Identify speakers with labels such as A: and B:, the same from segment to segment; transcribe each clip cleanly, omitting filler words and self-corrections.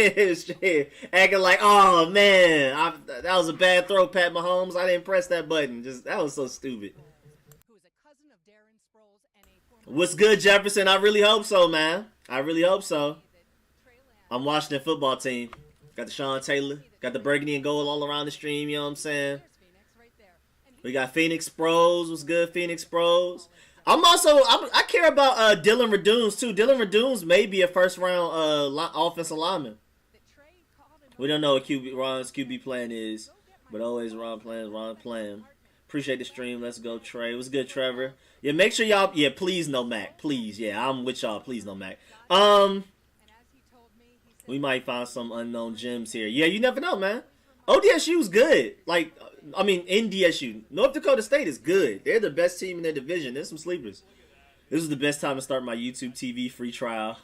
A: Shit. Acting like, oh man, that was a bad throw, Pat Mahomes. I didn't press that button. That was so stupid. What's good, Jefferson? I really hope so, man. I really hope so. I'm watching the football team. Got the Sean Taylor. Got the burgundy and gold all around the stream, you know what I'm saying? We got Phoenix Pros. What's good, Phoenix Pros? I care about Dylan Radunes, too. Dylan Radunes may be a first-round offensive lineman. We don't know what Ron's QB plan is, but always Ron plan. Appreciate the stream. Let's go, Trey. What's good, Trevor? Yeah, make sure y'all... Yeah, please no Mac. Please, yeah, I'm with y'all. Please no Mac. We might find some unknown gems here. Yeah, you never know, man. ODSU's good. Like, I mean, NDSU. North Dakota State is good. They're the best team in their division. There's some sleepers. This is the best time to start my YouTube TV free trial.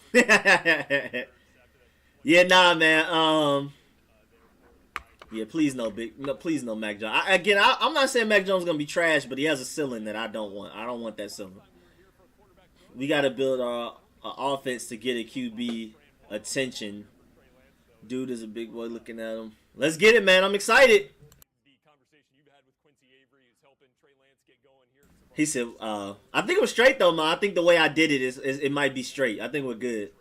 A: Yeah, nah, man. Yeah, please no Mac Jones. I'm not saying Mac Jones is gonna be trash, but he has a ceiling that I don't want. I don't want that ceiling. We got to build our offense to get a QB attention. Dude is a big boy looking at him. Let's get it, man. I'm excited. He said, I think it was straight, though, man. I think the way I did it is it might be straight. I think we're good.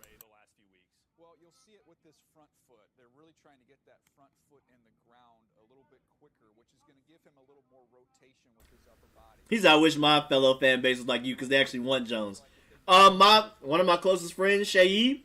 B: Well, you'll see it with this front foot. They're really trying to get that front foot in the ground a little bit quicker, which is going to give him a little more rotation with his upper body.
A: I wish my fellow fan base was like you because they actually want Jones. One of my closest friends, Shayi,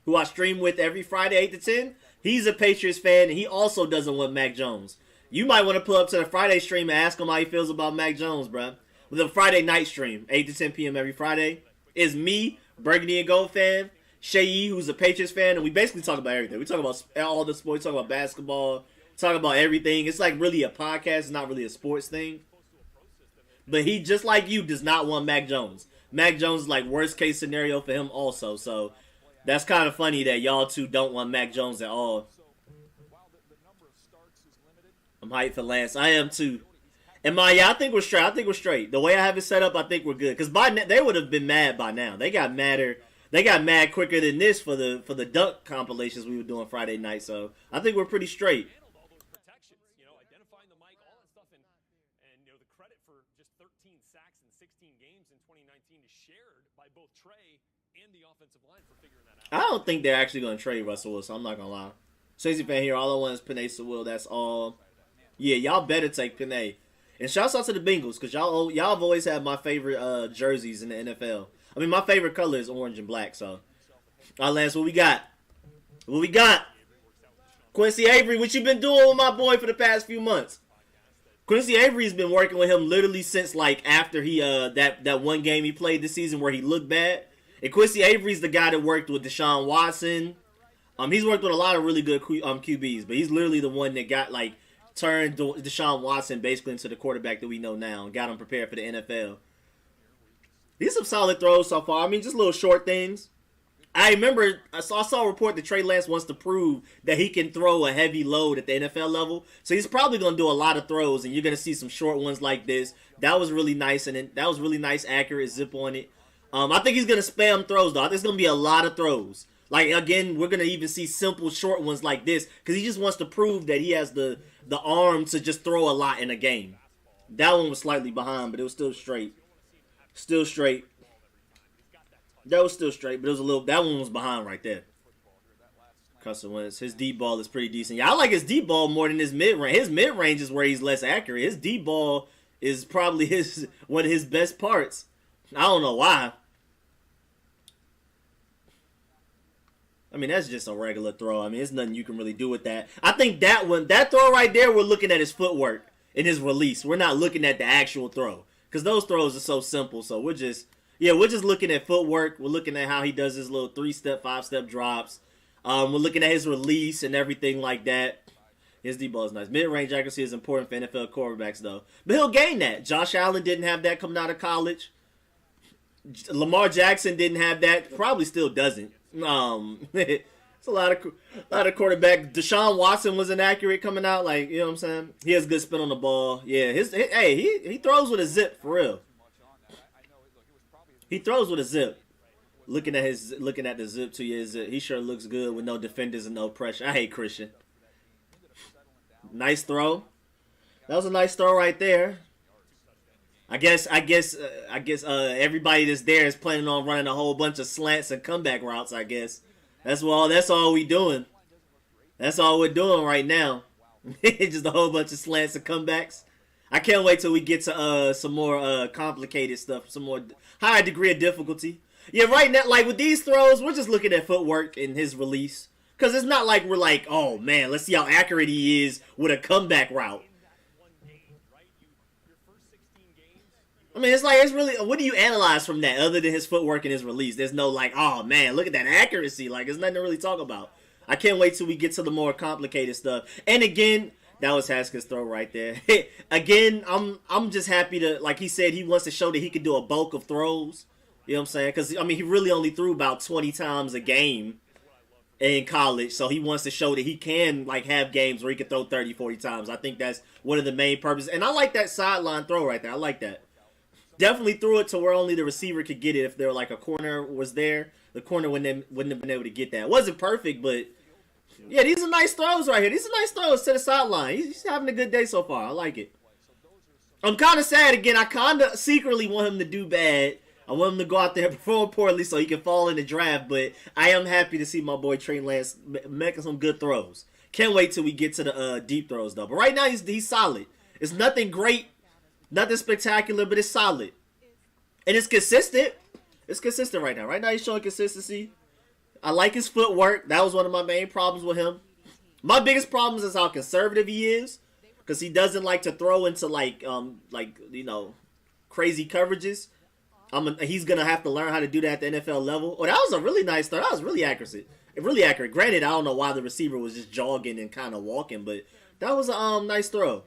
A: who I stream with every Friday 8 to 10, he's a Patriots fan, and he also doesn't want Mac Jones. You might want to pull up to the Friday stream and ask him how he feels about Mac Jones, bro. With a Friday night stream, 8 to 10 p.m. every Friday, is me, Burgundy and Gold fan, Shayi, who's a Patriots fan, and we basically talk about everything. We talk about all the sports, talk about basketball, talk about everything. It's like really a podcast, it's not really a sports thing. But he, just like you, does not want Mac Jones. Mac Jones is like worst case scenario for him also, so that's kind of funny that y'all two don't want Mac Jones at all. I'm hyped for Lance. I am too. And I think we're straight. The way I have it set up, I think we're good. Because they would have been mad by now. They got madder. They got mad quicker than this for the dunk compilations we were doing Friday night. So I think we're pretty straight. I don't think they're actually going to trade Russell Wilson. I'm not going to lie. Stacey fan here. All I want is Penei Sewell. That's all. Yeah, y'all better take Penei. And shouts out to the Bengals because y'all have always had my favorite jerseys in the NFL. I mean, my favorite color is orange and black. So, all right, Lance, what we got? What we got? Quincy Avery, what you been doing with my boy for the past few months? Quincy Avery's been working with him literally since like after he that one game he played this season where he looked bad. And Quincy Avery's the guy that worked with Deshaun Watson. He's worked with a lot of really good QBs, but he's literally the one that got like turned Deshaun Watson basically into the quarterback that we know now and got him prepared for the NFL. These some solid throws so far. I mean, just little short things. I remember I saw a report that Trey Lance wants to prove that he can throw a heavy load at the NFL level. So he's probably going to do a lot of throws, and you're going to see some short ones like this. That was really nice, and that was really nice, accurate zip on it. I think he's going to spam throws, though. I think it's going to be a lot of throws. Like, again, we're going to even see simple short ones like this because he just wants to prove that he has the arm to just throw a lot in a game. That one was slightly behind, but it was still straight. Still straight. That was still straight, but it was a little. That one was behind right there. Carson Wentz, his deep ball is pretty decent. Yeah, I like his deep ball more than his mid range. His mid range is where he's less accurate. His deep ball is probably one of his best parts. I don't know why. I mean, that's just a regular throw. I mean, there's nothing you can really do with that. I think that throw right there, we're looking at his footwork and his release. We're not looking at the actual throw because those throws are so simple. So we're just looking at footwork. We're looking at how he does his little 3-step, 5-step drops. We're looking at his release and everything like that. His deep ball is nice. Mid-range accuracy is important for NFL quarterbacks, though. But he'll gain that. Josh Allen didn't have that coming out of college. Lamar Jackson didn't have that. Probably still doesn't. It's a lot of quarterback. Deshaun Watson was inaccurate coming out. Like, you know what I'm saying? He has good spin on the ball. Yeah, he throws with a zip for real. He throws with a zip. Looking at the zip to you, he sure looks good with no defenders and no pressure. I hate Christian. Nice throw. That was a nice throw right there. I guess everybody that's there is planning on running a whole bunch of slants and comeback routes. I guess that's all we doing. That's all we're doing right now. Just a whole bunch of slants and comebacks. I can't wait till we get to some more complicated stuff, some more higher degree of difficulty. Yeah, right now, like with these throws, we're just looking at footwork and his release. Because it's not like we're like, oh man, let's see how accurate he is with a comeback route. I mean, it's really, what do you analyze from that other than his footwork and his release? There's no like, oh man, look at that accuracy. Like, there's nothing to really talk about. I can't wait till we get to the more complicated stuff. And again, that was Haskins' throw right there. Again, I'm just happy to, like he said, he wants to show that he can do a bulk of throws. You know what I'm saying? Because, I mean, he really only threw about 20 times a game in college. So he wants to show that he can, like, have games where he can throw 30, 40 times. I think that's one of the main purposes. And I like that sideline throw right there. I like that. Definitely threw it to where only the receiver could get it. If there were, like, a corner was there, the corner wouldn't have been able to get that. It wasn't perfect, but, yeah, these are nice throws right here. These are nice throws to the sideline. He's having a good day so far. I like it. I'm kind of sad, again. I kind of secretly want him to do bad. I want him to go out there and perform poorly so he can fall in the draft, but I am happy to see my boy Trey Lance making some good throws. Can't wait till we get to the deep throws, though. But right now, he's solid. It's nothing great, nothing spectacular, but it's solid. And it's consistent. It's consistent right now. Right now, he's showing consistency. I like his footwork. That was one of my main problems with him. My biggest problem is how conservative he is, because he doesn't like to throw into, crazy coverages. He's going to have to learn how to do that at the NFL level. Oh, that was a really nice throw. That was really accurate. Really accurate. Granted, I don't know why the receiver was just jogging and kind of walking, but that was a nice throw.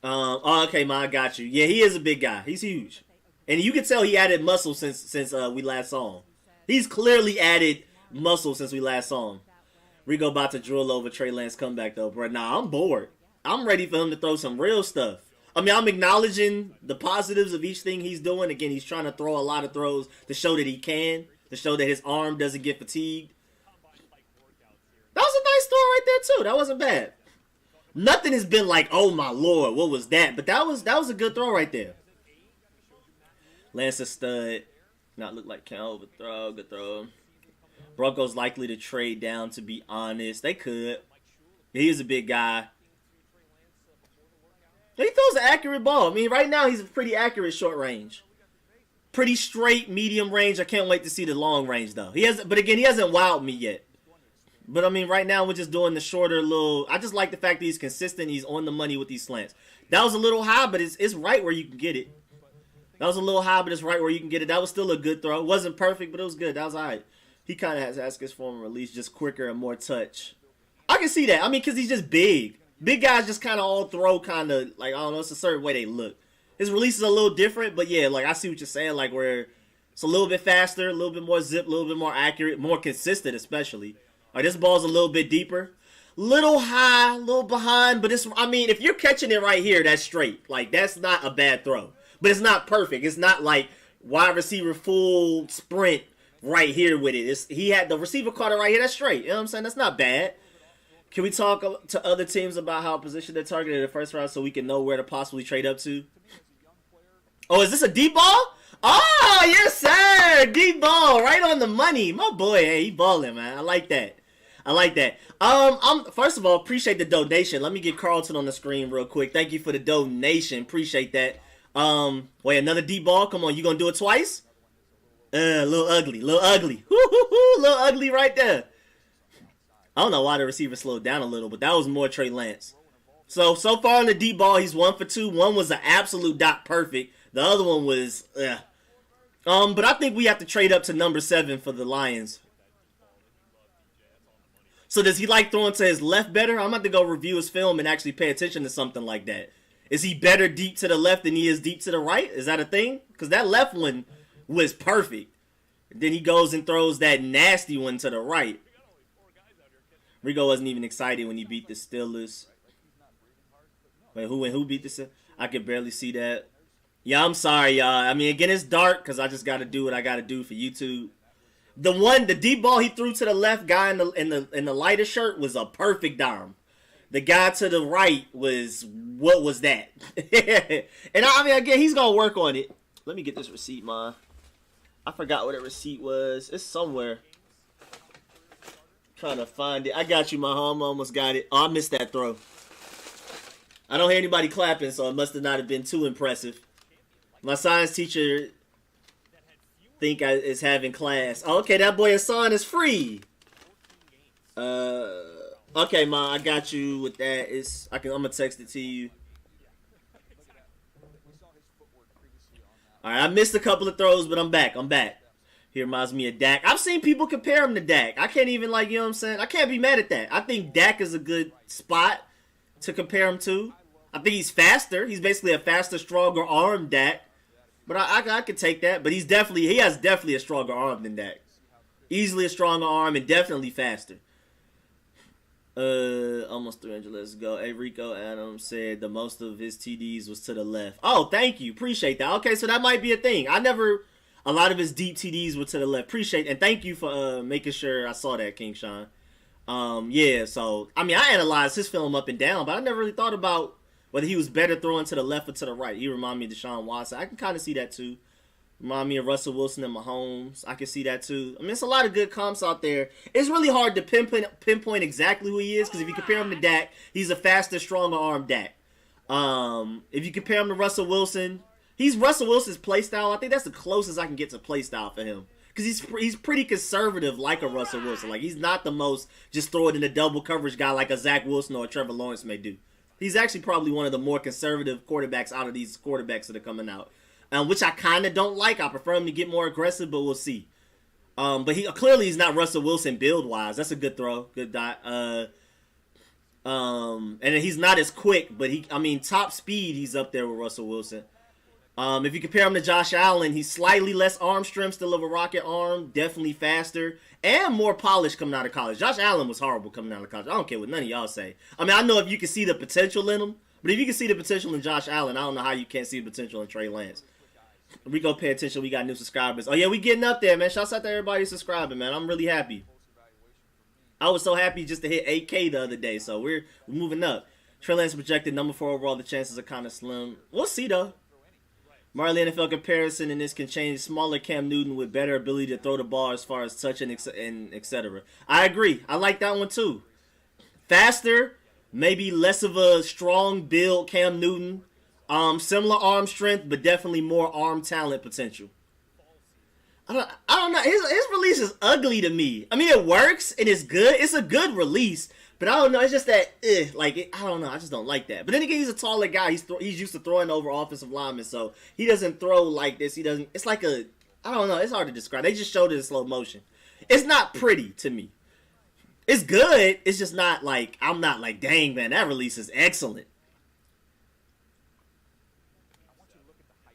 A: Okay, I got you. Yeah, he is a big guy. He's huge. And you can tell he added muscle since we last saw him. He's clearly added muscle since we last saw him. Rico about to drill over Trey Lance comeback, though, bro. Nah, I'm bored. I'm ready for him to throw some real stuff. I mean, I'm acknowledging the positives of each thing he's doing. Again, he's trying to throw a lot of throws to show that he can, to show that his arm doesn't get fatigued. That was a nice throw right there, too. That wasn't bad. Nothing has been like, oh, my Lord, what was that? But that was a good throw right there. Lance a stud. Not look like count overthrow. Good throw. Broncos likely to trade down, to be honest. They could. He's a big guy. He throws an accurate ball. I mean, right now he's a pretty accurate short range. Pretty straight medium range. I can't wait to see the long range, though. He hasn't wowed me yet. But, I mean, right now we're just doing the shorter little... I just like the fact that he's consistent. He's on the money with these slants. That was a little high, but it's right where you can get it. That was a little high, but it's right where you can get it. That was still a good throw. It wasn't perfect, but it was good. That was all right. He kind of has Haskins form and release, just quicker and more touch. I can see that. I mean, because he's just big. Big guys just kind of all throw kind of, like, I don't know, it's a certain way they look. His release is a little different, but yeah, like, I see what you're saying, like, where it's a little bit faster, a little bit more zip, a little bit more accurate, more consistent especially. Like, this ball's a little bit deeper. Little high, little behind, but it's, I mean, if you're catching it right here, that's straight. Like, that's not a bad throw. But it's not perfect. It's not like wide receiver full sprint right here with it. He had the receiver caught it right here, that's straight. You know what I'm saying? That's not bad. Can we talk to other teams about how position they're targeted in the first round so we can know where to possibly trade up to? Oh, is this a deep ball? Oh, yes, sir. Deep ball. Right on the money. My boy, hey, he balling, man. I like that. I like that. First of all, appreciate the donation. Let me get Carlton on the screen real quick. Thank you for the donation. Appreciate that. Wait, another deep ball? Come on, you gonna do it twice? A little ugly. A little ugly. A little ugly right there. I don't know why the receiver slowed down a little, but that was more Trey Lance. So far on the deep ball, he's 1 for 2. One was an absolute dot perfect. The other one was, but I think we have to trade up to number 7 for the Lions. So does he like throwing to his left better? I'm about to go review his film and actually pay attention to something like that. Is he better deep to the left than he is deep to the right? Is that a thing? Because that left one was perfect. Then he goes and throws that nasty one to the right. Rico wasn't even excited when he beat the Steelers. Wait, who beat the Steelers? I could barely see that. Yeah, I'm sorry, y'all. I mean, again, it's dark because I just got to do what I got to do for YouTube. The deep ball he threw to the left guy in the lighter shirt was a perfect dime. The guy to the right was what was that? And I mean, again, he's gonna work on it. Let me get this receipt, man. I forgot what that receipt was. It's somewhere. Trying to find it. I got you, my home. Almost got it. Oh, I missed that throw. I don't hear anybody clapping, so it must have not have been too impressive. My science teacher think is having class. Oh, okay, that boy Hassan is free. Okay, Ma, I got you with that. I'm gonna text it to you. All right, I missed a couple of throws, but I'm back. He reminds me of Dak. I've seen people compare him to Dak. I can't even, like, you know what I'm saying? I can't be mad at that. I think Dak is a good spot to compare him to. I think he's faster. He's basically a faster, stronger arm Dak. But I could take that. But he has definitely a stronger arm than Dak. Easily a stronger arm and definitely faster. Almost 300. Let's go. Hey, Rico Adams said the most of his TDs was to the left. Oh, thank you. Appreciate that. Okay, so that might be a thing. A lot of his deep TDs were to the left. Appreciate, and thank you for making sure I saw that, King Sean. Yeah, so, I mean, I analyzed his film up and down, but I never really thought about whether he was better throwing to the left or to the right. He reminded me of Deshaun Watson. I can kind of see that, too. Remind me of Russell Wilson and Mahomes. I can see that, too. I mean, it's a lot of good comps out there. It's really hard to pinpoint exactly who he is, because if you compare him to Dak, he's a faster, stronger arm Dak. If you compare him to Russell Wilson, he's Russell Wilson's play style. I think that's the closest I can get to play style for him. Because he's pretty conservative like a Russell Wilson. Like, he's not the most just throw it in a double coverage guy like a Zach Wilson or a Trevor Lawrence may do. He's actually probably one of the more conservative quarterbacks out of these quarterbacks that are coming out. Which I kind of don't like. I prefer him to get more aggressive, but we'll see. But he's not Russell Wilson build-wise. That's a good throw. Good dot. And he's not as quick, but top speed, he's up there with Russell Wilson. If you compare him to Josh Allen, he's slightly less arm strength, still of a rocket arm, definitely faster, and more polished coming out of college. Josh Allen was horrible coming out of college. I don't care what none of y'all say. I mean, I know if you can see the potential in him, but if you can see the potential in Josh Allen, I don't know how you can't see the potential in Trey Lance. Rico, pay attention. We got new subscribers. Oh, yeah, we getting up there, man. Shouts out to everybody subscribing, man. I'm really happy. I was so happy just to hit 8K the other day, so we're moving up. Trey Lance projected number 4 overall. The chances are kind of slim. We'll see, though. Marley NFL comparison in this can change. Smaller Cam Newton with better ability to throw the ball as far as touch and etc. I agree. I like that one, too. Faster, maybe less of a strong build Cam Newton. Similar arm strength, but definitely more arm talent potential. I don't know. His release is ugly to me. I mean, it works and it's good. It's a good release, but I don't know. It's just that, I don't know. I just don't like that. But then again, he's a taller guy. He's used to throwing over offensive linemen, so he doesn't throw like this. He doesn't. It's like I don't know. It's hard to describe. They just showed it in slow motion. It's not pretty to me. It's good. It's just not like I'm not like, dang man, that release is excellent.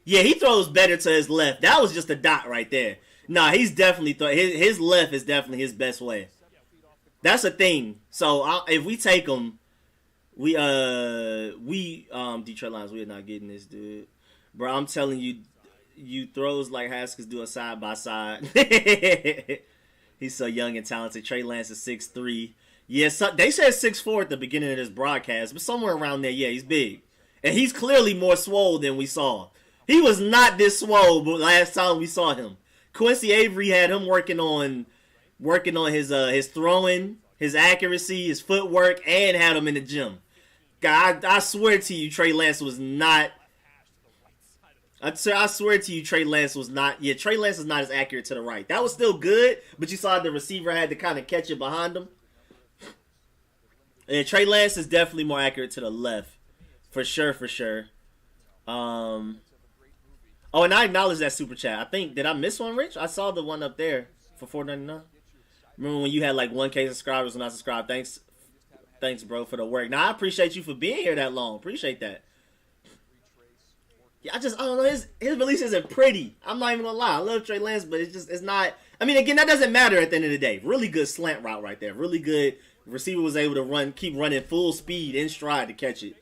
A: Yeah, he throws better to his left. That was just a dot right there. Nah, he's definitely his left is definitely his best way. That's a thing. So if we take him, Detroit Lions, we're not getting this, dude. Bro, I'm telling you, you throws like Haskins do a side by side. He's so young and talented. Trey Lance is 6'3". Yes, they said 6'4" at the beginning of this broadcast, but somewhere around there, yeah, he's big, and he's clearly more swole than we saw. He was not this swole last time we saw him. Quincy Avery had him working on his throwing, his accuracy, his footwork, and had him in the gym. God, I swear to you, Trey Lance was not. I swear to you, Trey Lance was not. Yeah, Trey Lance is not as accurate to the right. That was still good, but you saw the receiver had to kind of catch it behind him. And Trey Lance is definitely more accurate to the left, for sure, for sure. Oh, and I acknowledge that super chat. I think, did I miss one, Rich? I saw the one up there for $4.99. Remember when you had like 1K subscribers when I subscribed? Thanks, bro, for the work. Now I appreciate you for being here that long. Appreciate that. Yeah, I don't know. His release isn't pretty. I'm not even gonna lie. I love Trey Lance, but it's not. I mean, again, that doesn't matter at the end of the day. Really good slant route right there. Really good. Receiver was able to keep running full speed in stride to catch it.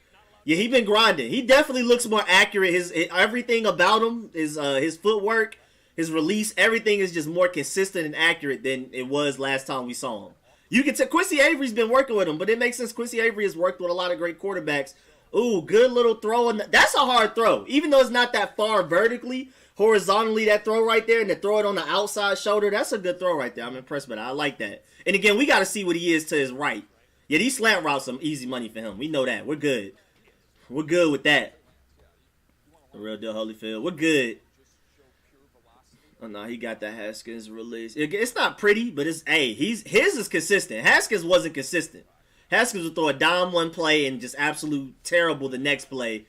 A: Yeah, he been grinding. He definitely looks more accurate. His everything about him is his footwork, his release, everything is just more consistent and accurate than it was last time we saw him. You can tell Quincy Avery's been working with him, but it makes sense. Quincy Avery has worked with a lot of great quarterbacks. Ooh, good little throw. That's a hard throw. Even though it's not that far vertically, horizontally, that throw right there, and to throw it on the outside shoulder, that's a good throw right there. I'm impressed by that. I like that. And again, we got to see what he is to his right. Yeah, these slant routes some easy money for him. We know that. We're good. We're good with that. The real deal Holyfield. We're good. Oh, no, he got that Haskins release. It's not pretty, but it's, hey, his is consistent. Haskins wasn't consistent. Haskins would throw a dime one play and just absolute terrible the next play.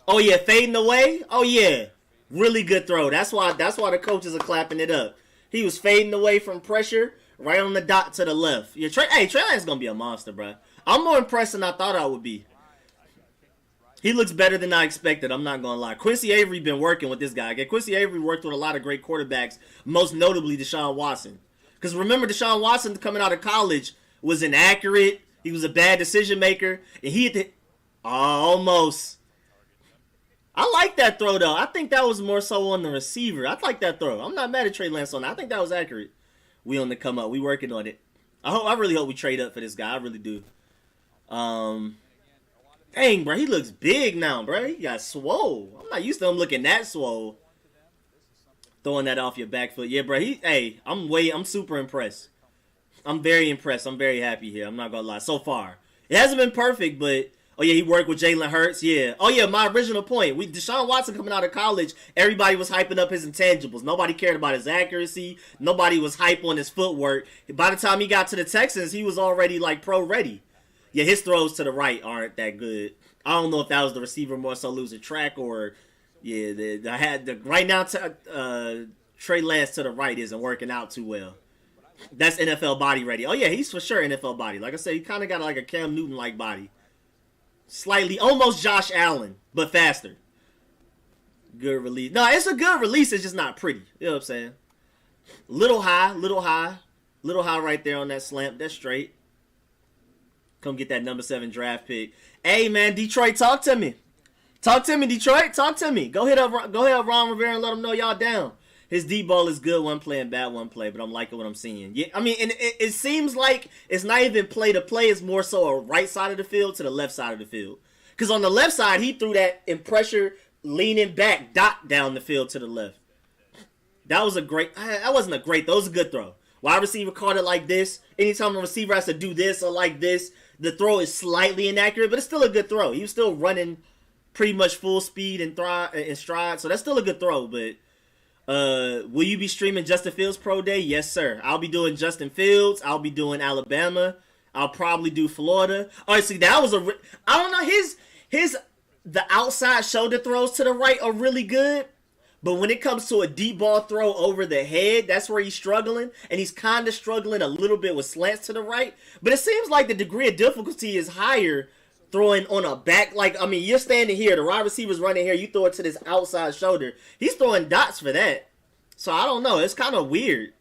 A: Oh, yeah, fading away? Oh, yeah. Really good throw. That's why the coaches are clapping it up. He was fading away from pressure right on the dot to the left. Yeah, Trey Lance is going to be a monster, bro. I'm more impressed than I thought I would be. He looks better than I expected. I'm not going to lie. Quincy Avery been working with this guy. Okay, Quincy Avery worked with a lot of great quarterbacks, most notably Deshaun Watson. Because remember, Deshaun Watson coming out of college was inaccurate. He was a bad decision maker. And he had to... almost. I like that throw, though. I think that was more so on the receiver. I like that throw. I'm not mad at Trey Lance on that. I think that was accurate. We on the come up. We working on it. I really hope we trade up for this guy. I really do. Dang, bro, he looks big now, bro. He got swole. I'm not used to him looking that swole. Throwing that off your back foot. Yeah, bro, I'm super impressed. I'm very impressed. I'm very happy here. I'm not gonna lie. So far. It hasn't been perfect, but oh yeah, he worked with Jalen Hurts. Yeah. Oh yeah, my original point. Deshaun Watson coming out of college, everybody was hyping up his intangibles. Nobody cared about his accuracy. Nobody was hype on his footwork. By the time he got to the Texans, he was already like pro ready. Yeah, his throws to the right aren't that good. I don't know if that was the receiver more so losing track or, yeah, right now Trey Lance to the right isn't working out too well. That's NFL body ready. Oh yeah, he's for sure NFL body. Like I said, he kind of got like a Cam Newton like body, slightly almost Josh Allen but faster. Good release. No, it's a good release. It's just not pretty. You know what I'm saying? Little high right there on that slant. That's straight. Come get that number 7 draft pick. Hey man, Detroit, talk to me. Talk to me, Detroit. Talk to me. Go hit up Ron Rivera and let him know y'all down. His deep ball is good one play and bad one play, but I'm liking what I'm seeing. Yeah, I mean, and it seems like it's not even play to play. It's more so a right side of the field to the left side of the field. Because on the left side, he threw that in pressure, leaning back dot down the field to the left. That wasn't a great. That was a good throw. Wide receiver caught it like this. Anytime a receiver has to do this or like this, the throw is slightly inaccurate, but it's still a good throw. He was still running pretty much full speed and stride, so that's still a good throw. But will you be streaming Justin Fields Pro Day? Yes, sir. I'll be doing Justin Fields. I'll be doing Alabama. I'll probably do Florida. All right, see, that was I don't know. The outside shoulder throws to the right are really good. But when it comes to a deep ball throw over the head, that's where he's struggling. And he's kind of struggling a little bit with slants to the right. But it seems like the degree of difficulty is higher throwing on a back. Like, I mean, you're standing here. The wide receiver's running here. You throw it to this outside shoulder. He's throwing dots for that. So, I don't know. It's kind of weird.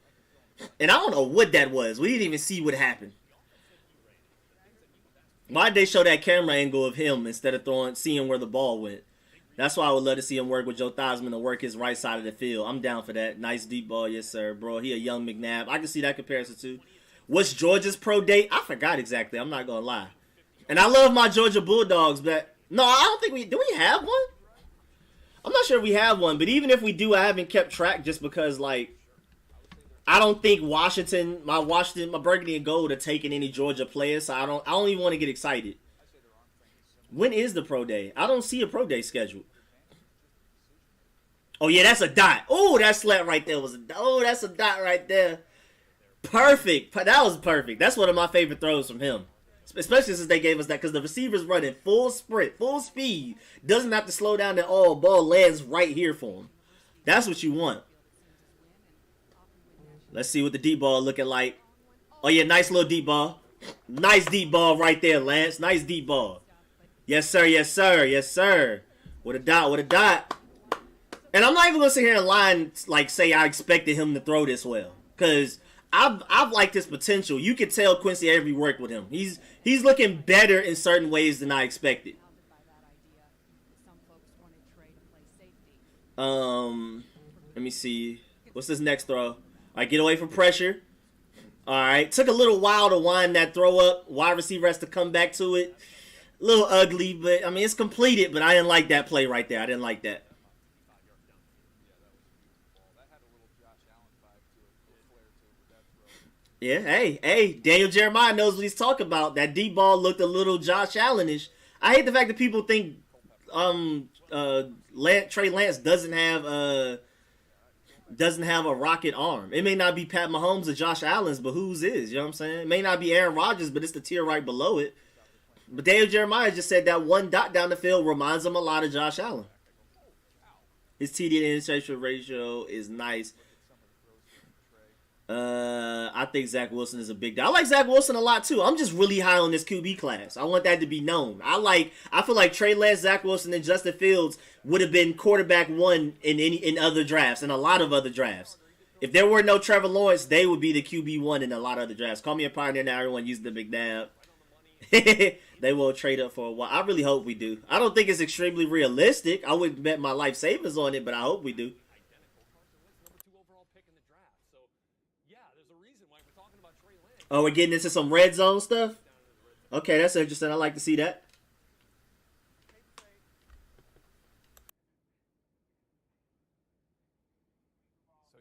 A: And I don't know what that was. We didn't even see what happened. Why'd they show that camera angle of him instead of seeing where the ball went? That's why I would love to see him work with Joe Theismann to work his right side of the field. I'm down for that. Nice deep ball, yes, sir, bro. He a young McNabb. I can see that comparison, too. What's Georgia's pro date? I forgot exactly. I'm not going to lie. And I love my Georgia Bulldogs, but no, I don't think do we have one? I'm not sure if we have one, but even if we do, I haven't kept track just because, like, I don't think my burgundy and gold are taking any Georgia players, so I don't even want to get excited. When is the pro day? I don't see a pro day scheduled. Oh, yeah, that's a dot. Oh, that slant right there that's a dot right there. Perfect. That was perfect. That's one of my favorite throws from him. Especially since they gave us that, because the receiver's running full sprint, full speed. Doesn't have to slow down at all. Ball lands right here for him. That's what you want. Let's see what the deep ball looking like. Oh, yeah, nice little deep ball. Nice deep ball right there, Lance. Nice deep ball. Yes, sir. Yes, sir. Yes, sir. With a dot. With a dot. And I'm not even going to sit here and lie and, like, say I expected him to throw this well. Because I've liked his potential. You could tell Quincy Avery worked with him. He's looking better in certain ways than I expected. Let me see. What's this next throw? All right, get away from pressure. All right, took a little while to wind that throw up. Wide receiver has to come back to it. A little ugly, but I mean it's completed. But I didn't like that play right there. I didn't like that. Yeah, hey, Daniel Jeremiah knows what he's talking about. That deep ball looked a little Josh Allen-ish. I hate the fact that people think Trey Lance doesn't have a rocket arm. It may not be Pat Mahomes or Josh Allen's, but whose is? You know what I'm saying? It may not be Aaron Rodgers, but it's the tier right below it. But Daniel Jeremiah just said that one dot down the field reminds him a lot of Josh Allen. His TD to interception ratio is nice. I think Zach Wilson is a big guy. I like Zach Wilson a lot too. I'm just really high on this QB class. I want that to be known. I feel like Trey Lance, Zach Wilson, and Justin Fields would have been quarterback one in other drafts, in a lot of other drafts. If there were no Trevor Lawrence, they would be the QB1 in a lot of other drafts. Call me a pioneer now. Everyone uses the McNabb. They will trade up for a while. I really hope we do. I don't think it's extremely realistic. I wouldn't bet my life savings on it, but I hope we do. Oh, we're getting into some red zone stuff? Okay, that's interesting. I like to see that.
B: So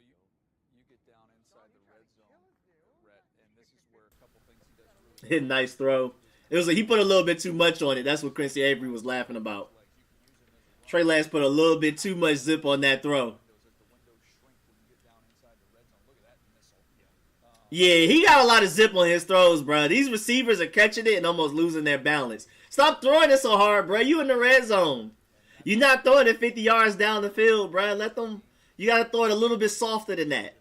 B: you get down inside the red zone, Rhett, and this is where a couple things he does really
A: Nice throw. It was like he put a little bit too much on it. That's what Quincy Avery was laughing about. Trey Lance put a little bit too much zip on that throw. Yeah, he got a lot of zip on his throws, bro. These receivers are catching it and almost losing their balance. Stop throwing it so hard, bro. You in the red zone. You're not throwing it 50 yards down the field, bro. Let them. You got to throw it a little bit softer than that.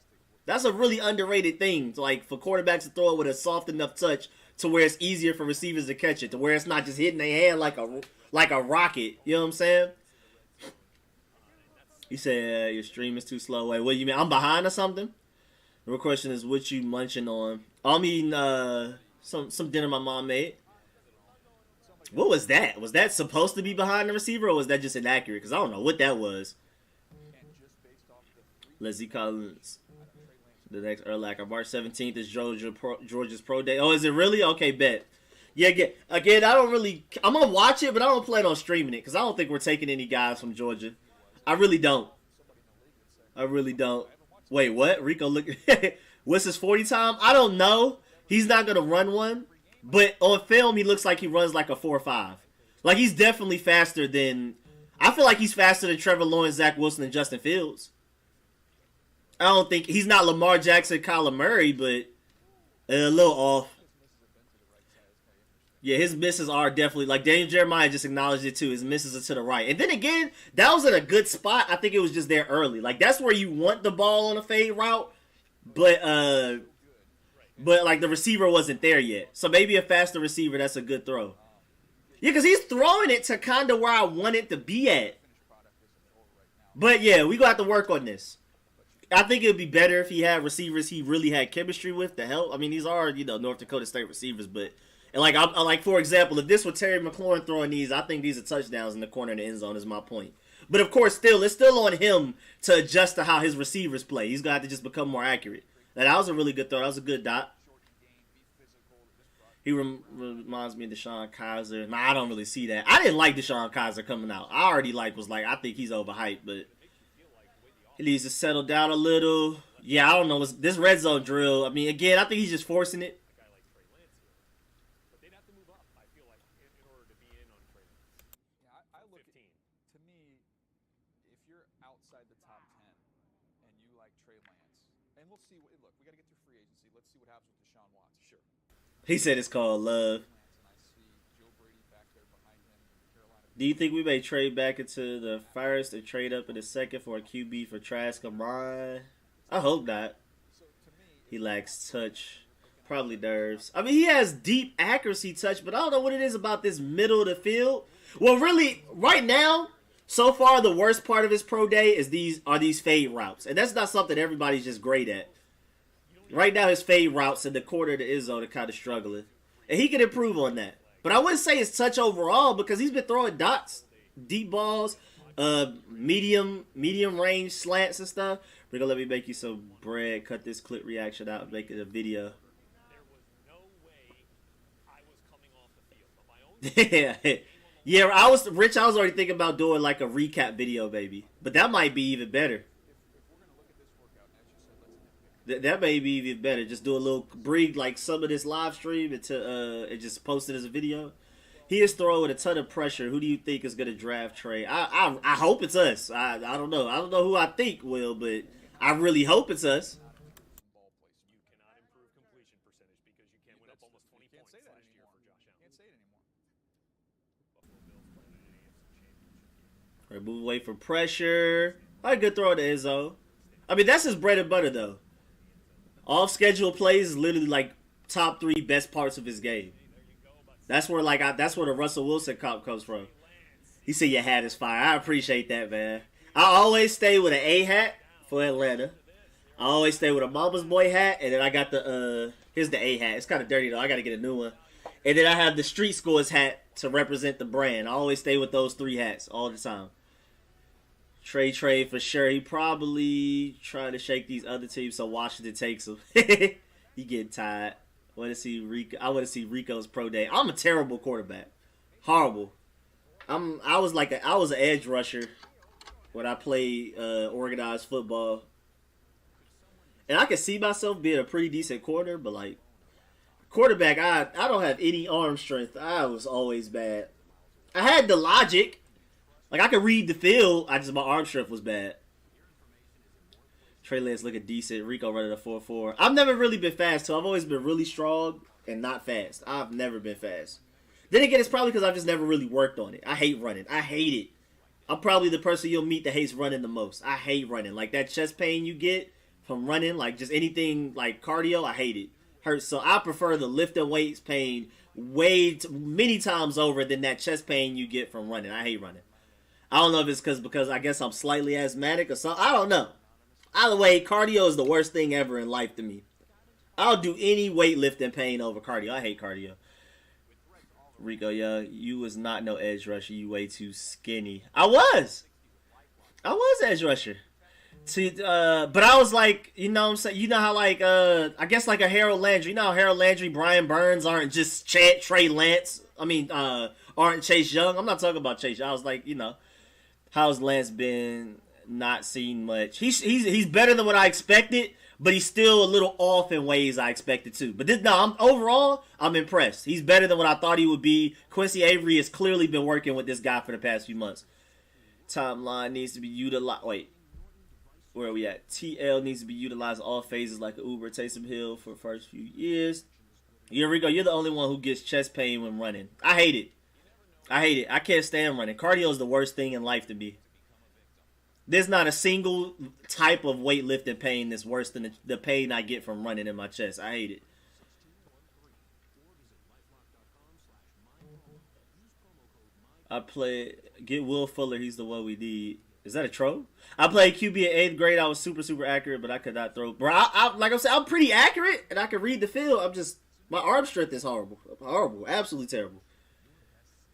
A: That's a really underrated thing, like for quarterbacks to throw it with a soft enough touch to where it's easier for receivers to catch it, to where it's not just hitting their hand like a rocket. You know what I'm saying? You said your stream is too slow. Wait, what do you mean? I'm behind or something? The real question is, what you munching on? I'm eating some dinner my mom made. What was that? Was that supposed to be behind the receiver, or was that just inaccurate? Because I don't know what that was. Leslie Collins. The next Erlacher. March 17th is Georgia's Pro Day. Oh, is it really? Okay, bet. Yeah, again, I don't really... I'm going to watch it, but I don't plan on streaming it, because I don't think we're taking any guys from Georgia. I really don't. Wait, what? Rico, look. What's his 40 time? I don't know. He's not going to run one. But on film, he looks like he runs like a 4.5. Like, he's definitely faster than... I feel like he's faster than Trevor Lawrence, Zach Wilson, and Justin Fields. I don't think... He's not Lamar Jackson, Kyler Murray, but a little off. Yeah, his misses are definitely... Like, Daniel Jeremiah just acknowledged it, too. His misses are to the right. And then again, that was in a good spot. I think it was just there early. Like, that's where you want the ball on a fade route. But like, the receiver wasn't there yet. So maybe a faster receiver, that's a good throw. Yeah, because he's throwing it to kind of where I want it to be at. But, yeah, we going to have to work on this. I think it would be better if he had receivers he really had chemistry with to help. I mean, these are, North Dakota State receivers, but... And like for example, if this were Terry McLaurin throwing these, I think these are touchdowns in the corner of the end zone is my point. But of course, it's still on him to adjust to how his receivers play. He's got to just become more accurate. Now, that was a really good throw. That was a good dot. He reminds me of Deshaun Kaiser. Nah, I don't really see that. I didn't like Deshaun Kaiser coming out. I already I think he's overhyped, but he needs to settle down a little. Yeah, I don't know. This red zone drill, I mean, again, I think he's just forcing it. He said it's called love. Do you think we may trade back into the first or trade up in the second for a QB for Trask or mine? I hope not. He lacks touch. Probably nerves. I mean, he has deep accuracy touch, but I don't know what it is about this middle of the field. Well, really, right now, so far, the worst part of his pro day is these fade routes. And that's not something everybody's just great at. Right now, his fade routes in the quarter to Izzo are kind of struggling. And he can improve on that. But I wouldn't say it's touch overall because he's been throwing dots, deep balls, medium range slants and stuff. Rico, let me make you some bread. Cut this clip reaction out and make it a video. Yeah. Yeah, I was already thinking about doing like a recap video, baby. But that might be even better. That may be even better. Just do a little bring like some of this live stream and just post it as a video. He is throwing a ton of pressure. Who do you think is gonna draft Trey? I hope it's us. I don't know. I don't know who I think will, but I really hope it's us. All right, move away from pressure. All right, good throw to Izzo. I mean, that's his bread and butter, though. Off-schedule plays is literally like top 3 best parts of his game. That's where that's where the Russell Wilson comp comes from. He said your hat is fire. I appreciate that, man. I always stay with an A hat for Atlanta. I always stay with a Mama's Boy hat, and then I got the here's the A hat. It's kind of dirty though. I got to get a new one. And then I have the Street Scores hat to represent the brand. I always stay with those 3 hats all the time. Trey for sure. He probably trying to shake these other teams so Washington takes him. He getting tired. I want to see Rico's pro day. I'm a terrible quarterback. Horrible. I was an edge rusher when I played organized football. And I could see myself being a pretty decent corner, but like quarterback, I don't have any arm strength. I was always bad. I had the logic. Like, I could read the field, my arm strength was bad. Trey Lance looking decent. Rico running a 4.4. I've never really been fast, so I've always been really strong and not fast. I've never been fast. Then again, it's probably because I've just never really worked on it. I hate running. I hate it. I'm probably the person you'll meet that hates running the most. I hate running. Like, that chest pain you get from running, like, just anything like cardio, I hate it. Hurts. So I prefer the lifting weights pain many times over than that chest pain you get from running. I hate running. I don't know if it's because I guess I'm slightly asthmatic or something. I don't know. Either way, cardio is the worst thing ever in life to me. I'll do any weightlifting pain over cardio. I hate cardio. Rico, yeah, you was not no edge rusher. You way too skinny. I was edge rusher. See, but I was like, you know what I'm saying? You know how like, I guess like a Harold Landry. You know how Harold Landry, Brian Burns aren't just Trey Lance. I mean, aren't Chase Young. I'm not talking about Chase Young. I was like, you know. How's Lance been? Not seen much. He's better than what I expected, but he's still a little off in ways I expected too. But overall, I'm impressed. He's better than what I thought he would be. Quincy Avery has clearly been working with this guy for the past few months. Timeline needs to be utilized. Wait, where are we at? TL needs to be utilized all phases like an Uber Taysom Hill for the first few years. Yeah, Rico, you're the only one who gets chest pain when running. I hate it. I can't stand running. Cardio is the worst thing in life to me. There's not a single type of weightlifting pain that's worse than the pain I get from running in my chest. I hate it. Get Will Fuller. He's the one we need. Is that a troll? I played QB in 8th grade. I was super accurate, but I could not throw. Bro, like I said, I'm pretty accurate, and I can read the field. My arm strength is horrible. Horrible. Absolutely terrible.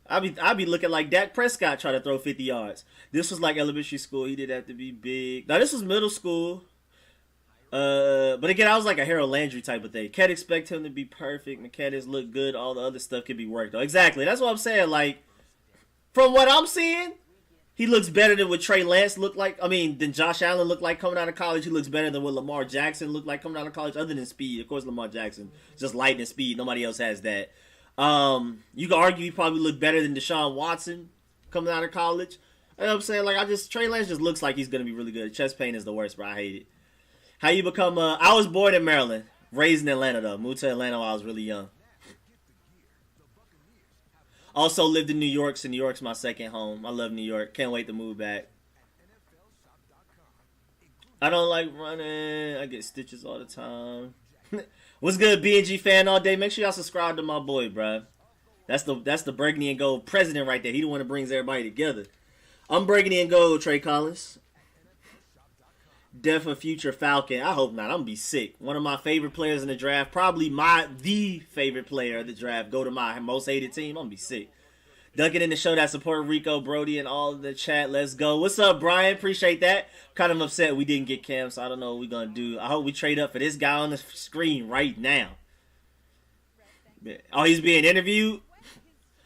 A: I'd be looking like Dak Prescott trying to throw 50 yards. This was like elementary school. He didn't have to be big. Now, this was middle school. But again, I was like a Harold Landry type of thing. Can't expect him to be perfect. Mechanics look good. All the other stuff can be worked on. Exactly. That's what I'm saying. Like, from what I'm seeing, he looks better than what Trey Lance looked like. I mean, than Josh Allen looked like coming out of college. He looks better than what Lamar Jackson looked like coming out of college, other than speed. Of course, Lamar Jackson, just lightning speed. Nobody else has that. You can argue he probably looked better than Deshaun Watson coming out of college. You know what I'm saying? Like, Trey Lance just looks like he's going to be really good. Chest pain is the worst, bro. I hate it. How you become I was born in Maryland. Raised in Atlanta, though. Moved to Atlanta while I was really young. Also lived in New York, so New York's my second home. I love New York. Can't wait to move back. I don't like running. I get stitches all the time. What's good, B&G fan all day? Make sure y'all subscribe to my boy, bro. That's the Burgundy and Gold president right there. He the one that brings everybody together. I'm Burgundy and Gold, Trey Collins. Death of Future Falcon. I hope not. I'm gonna be sick. One of my favorite players in the draft, probably the favorite player of the draft. Go to my most hated team. I'm gonna be sick. Duncan in the show that support Rico, Brody, and all the chat. Let's go. What's up, Brian? Appreciate that. Kind of upset we didn't get Cam, so I don't know what we're gonna do. I hope we trade up for this guy on the screen right now. Oh, he's being interviewed?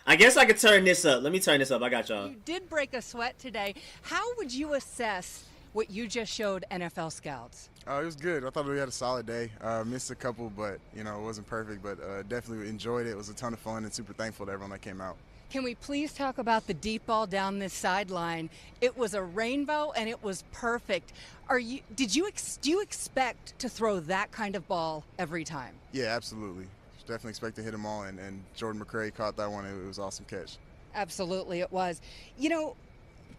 A: I guess I could turn this up. Let me turn this up. I got y'all.
C: You did break a sweat today. How would you assess what you just showed NFL scouts?
D: It was good. I thought we had a solid day. Missed a couple, but it wasn't perfect. But definitely enjoyed it. It was a ton of fun, and super thankful to everyone that came out.
C: Can we please talk about the deep ball down this sideline? It was a rainbow, and it was perfect. Do you expect to throw that kind of ball every time?
D: Yeah, absolutely. Definitely expect to hit them all, and Jordan McCray caught that one. It was an awesome catch.
C: Absolutely, it was.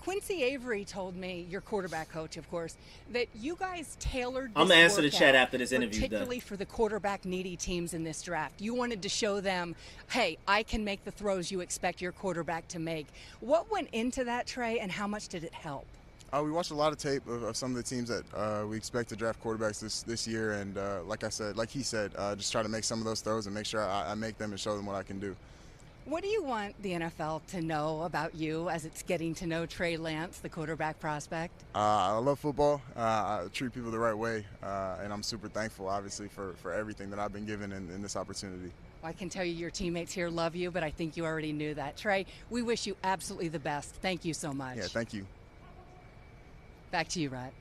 C: Quincy Avery told me, your quarterback coach, of course, that you guys tailored this
A: I'm going to answer the
C: workout
A: chat after this interview,
C: particularly for the quarterback-needy teams in this draft. You wanted to show them, hey, I can make the throws you expect your quarterback to make. What went into that, Trey, and how much did it help?
D: We watched a lot of tape of some of the teams that we expect to draft quarterbacks this year, and like he said, just try to make some of those throws and make sure I make them and show them what I can do.
C: What do you want the NFL to know about you as it's getting to know Trey Lance, the quarterback prospect?
D: I love football. I treat people the right way, and I'm super thankful, obviously, for everything that I've been given in this opportunity.
C: I can tell you your teammates here love you, but I think you already knew that. Trey, we wish you absolutely the best. Thank you so much.
D: Yeah, thank you.
C: Back to you, Rod.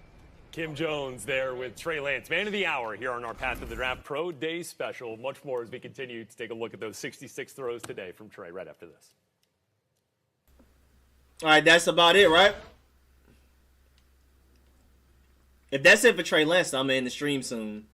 E: Kim Jones there with Trey Lance, man of the hour here on our Path to the Draft Pro Day special. Much more as we continue to take a look at those 66 throws today from Trey right after this.
A: All right, that's about it, right? If that's it for Trey Lance, I'm in the stream soon.